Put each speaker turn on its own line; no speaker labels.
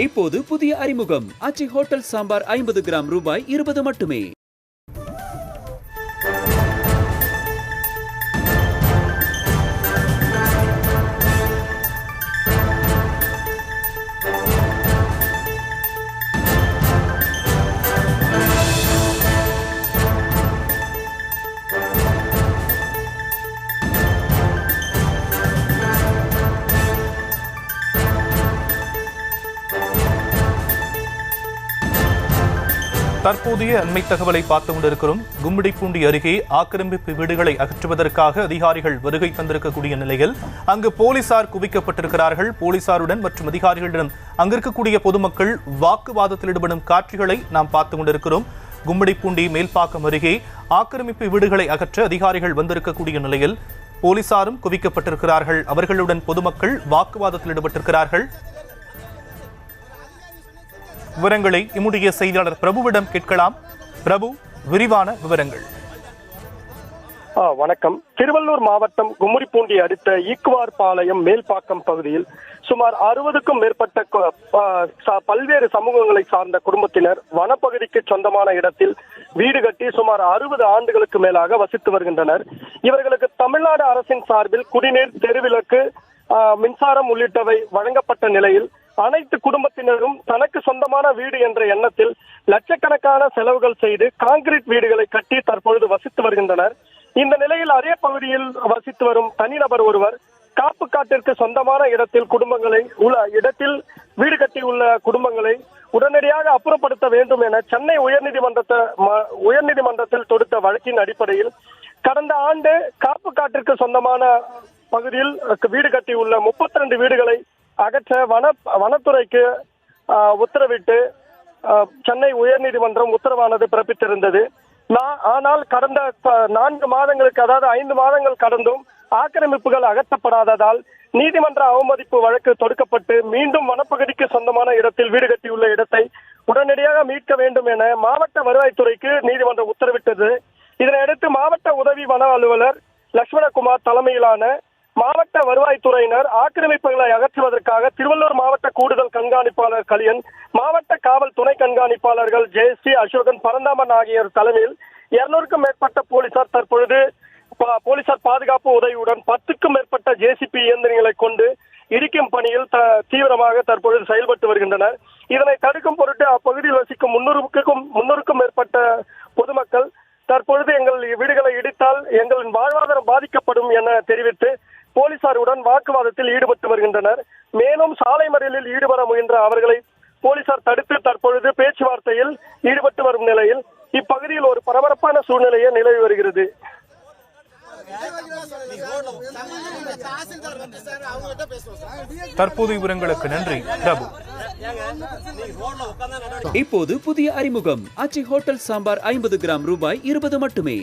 இப்போது புதிய அறிமுகம் ஆச்சி ஹோட்டல் சாம்பார் 50 கிராம் ரூபாய் 20 மட்டுமே.
தற்போதைய அண்மை தகவலை பார்த்து கொண்டிருக்கிறோம். கும்மிடிப்பூண்டி அருகே ஆக்கிரமிப்பு வீடுகளை அகற்றுவதற்காக அதிகாரிகள் வருகை தந்திருக்கக்கூடிய நிலையில் அங்கு போலீசார் குவிக்கப்பட்டிருக்கிறார்கள். போலீசாருடன் மற்றும் அதிகாரிகளிடம் அங்கிருக்கக்கூடிய பொதுமக்கள் வாக்குவாதத்தில் ஈடுபடும் காட்சிகளை நாம் பார்த்து கொண்டிருக்கிறோம். கும்மிடிப்பூண்டி மேல்பாக்கம் அருகே ஆக்கிரமிப்பு வீடுகளை அகற்ற அதிகாரிகள் வந்திருக்கக்கூடிய நிலையில் போலீசாரும் குவிக்கப்பட்டிருக்கிறார்கள். அவர்களுடன் பொதுமக்கள் வாக்குவாதத்தில் ஈடுபட்டிருக்கிறார்கள். விவரங்களை நம்முடைய செய்தியாளர் பிரபுவிடம் கேட்கலாம். பிரபு, விரிவான விவரங்கள்.
வணக்கம். திருவள்ளூர் மாவட்டம் கும்மிடிப்பூண்டி அடுத்த ஈக்குவார் பாளையம் மேல்பாக்கம் பகுதியில் சுமார் 60க்கும் மேற்பட்ட பல்வேறு சமூகங்களை சார்ந்த குடும்பத்தினர் வனப்பகுதிக்கு சொந்தமான இடத்தில் வீடு கட்டி சுமார் 60 ஆண்டுகளுக்கு மேலாக வசித்து வருகின்றனர். இவர்களுக்கு தமிழ்நாடு அரசின் சார்பில் குடிநீர், தெருவிளக்கு, மின்சாரம் உள்ளிட்டவை வழங்கப்பட்ட நிலையில் அனைத்து குடும்பத்தினரும் தனக்கு சொந்தமான வீடு என்ற எண்ணத்தில் லட்சக்கணக்கான செலவுகள் செய்து கான்கிரீட் வீடுகளை கட்டி தற்பொழுது வசித்து வருகின்றனர். இந்த நிலையில் அதே பகுதியில் வசித்து வரும் தனிநபர் ஒருவர் காப்பு காட்டிற்கு சொந்தமான இடத்தில் வீடு கட்டி உள்ள குடும்பங்களை உடனடியாக அப்புறப்படுத்த வேண்டும் என சென்னை உயர்நீதிமன்றத்தில் தொடுத்த வழக்கின் அடிப்படையில் கடந்த ஆண்டு காப்பு காட்டிற்கு சொந்தமான பகுதியில் வீடு கட்டி உள்ள 32 வீடுகளை அகற்ற வனத்துறைக்கு உத்தரவிட்டு சென்னை உயர்நீதிமன்றம் உத்தரவானது பிறப்பித்திருந்தது. ஆனால் கடந்த 4 மாதங்களுக்கு, அதாவது 5 மாதங்கள் கடந்தும் ஆக்கிரமிப்புகள் அகற்றப்படாததால் நீதிமன்ற அவமதிப்பு வழக்கு தொடுக்கப்பட்டு மீண்டும் வனப்பகுதிக்கு சொந்தமான இடத்தில் வீடு கட்டியுள்ள இடத்தை உடனடியாக மீட்க வேண்டும் என மாவட்ட வருவாய்த்துறைக்கு நீதிமன்றம் உத்தரவிட்டது. இதனையடுத்து மாவட்ட உதவி வன அலுவலர் லட்சுமணகுமார் தலைமையிலான மாவட்ட வருவாய்த்துறையினர் ஆக்கிரமிப்புகளை அகற்றுவதற்காக திருவள்ளூர் மாவட்ட கூடுதல் கண்காணிப்பாளர் கலியன், மாவட்ட காவல் துணை கண்காணிப்பாளர்கள் ஜெயஸ்ரீ, அசோகன், பரந்தாமன் ஆகியோர் தலைமையில் 200க்கும் மேற்பட்ட போலீசார் தற்பொழுது போலீசார் பாதுகாப்பு உதவியுடன் 10க்கும் மேற்பட்ட ஜேசிபி இயந்திரங்களை கொண்டு இடிக்கும் பணியில் தீவிரமாக தற்பொழுது செயல்பட்டு வருகின்றனர். இதனை தடுக்கும் பொருட்டு அப்பகுதியில் வசிக்கும் 300க்கும் மேற்பட்ட பொதுமக்கள் தற்பொழுது எங்கள் வீடுகளை இடித்தால் எங்களின் வாழ்வாதாரம் பாதிக்கப்படும் என தெரிவித்து போலீசாருடன் வாக்குவாதத்தில் ஈடுபட்டு வருகின்றனர். மேலும் சாலை மறியலில் ஈடுபட முயன்ற அவர்களை போலீசார் தடுத்து தற்பொழுது பேச்சுவார்த்தையில் ஈடுபட்டு வரும் நிலையில் இப்பகுதியில் ஒரு பரபரப்பான சூழ்நிலையே நிலவி வருகிறது.
தற்போதைய விவரங்களுக்கு நன்றி பிரபு.
இப்போது புதிய அறிமுகம் ஆச்சி ஹோட்டல் சாம்பார் 50 கிராம் ரூபாய் 20 மட்டுமே.